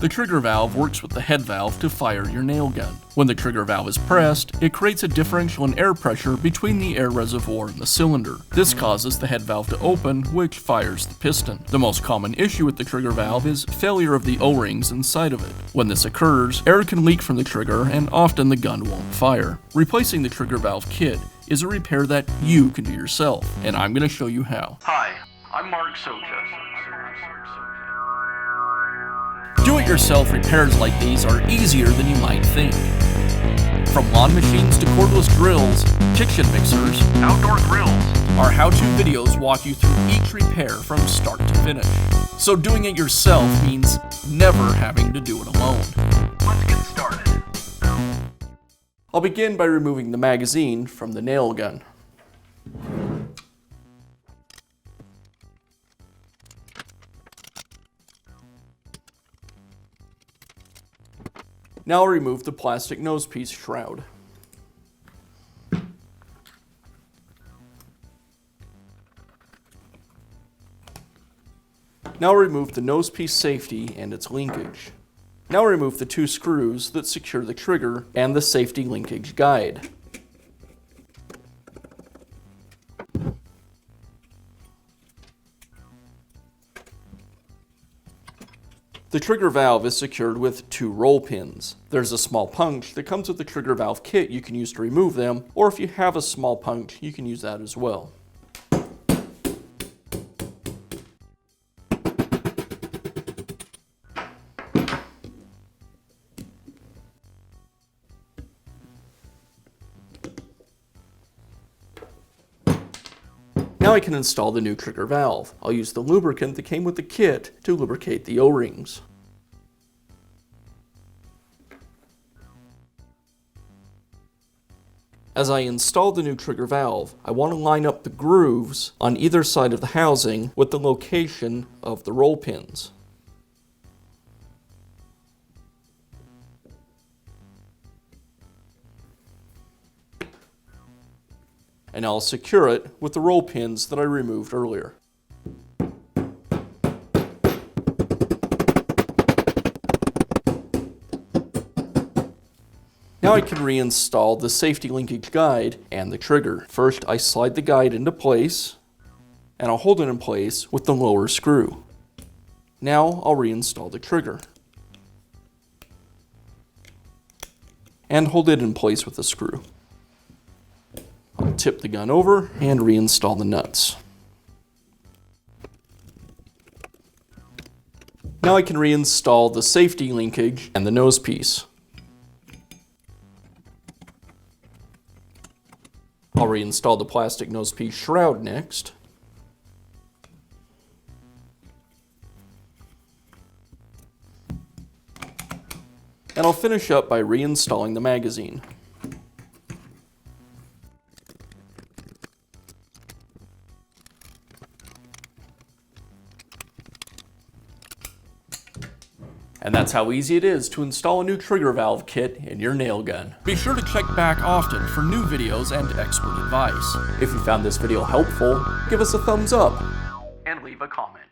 The trigger valve works with the head valve to fire your nail gun. When the trigger valve is pressed, it creates a differential in air pressure between the air reservoir and the cylinder. This causes the head valve to open, which fires the piston. The most common issue with the trigger valve is failure of the O-rings inside of it. When this occurs, air can leak from the trigger and often the gun won't fire. Replacing the trigger valve kit is a repair that you can do yourself, and I'm going to show you how. Hi, I'm Mark Socha. Do-it-yourself repairs like these are easier than you might think. From lawn machines to cordless drills, kitchen mixers, Outdoor grills. our how-to videos walk you through each repair from start to finish. So doing it yourself means never having to do it alone. Let's get started. I'll begin by removing the magazine from the nail gun. Now I'll remove the plastic nosepiece shroud. Now I'll remove the nosepiece safety and its linkage. Now I'll remove the two screws that secure the trigger and the safety linkage guide. The trigger valve is secured with two roll pins. There's a small punch that comes with the trigger valve kit you can use to remove them, or if you have a small punch, you can use that as well. Now I can install the new trigger valve. I'll use the lubricant that came with the kit to lubricate the O-rings. As I install the new trigger valve, I want to line up the grooves on either side of the housing with the location of the roll pins. And I'll secure it with the roll pins that I removed earlier. Now I can reinstall the safety linkage guide and the trigger. First, I slide the guide into place, and I'll hold it in place with the lower screw. Now I'll reinstall the trigger, and hold it in place with the screw. I'll tip the gun over and reinstall the nuts. Now I can reinstall the safety linkage and the nose piece. I'll reinstall the plastic nose piece shroud next. And I'll finish up by reinstalling the magazine. And that's how easy it is to install a new trigger valve kit in your nail gun. Be sure to check back often for new videos and expert advice. If you found this video helpful, give us a thumbs up And leave a comment.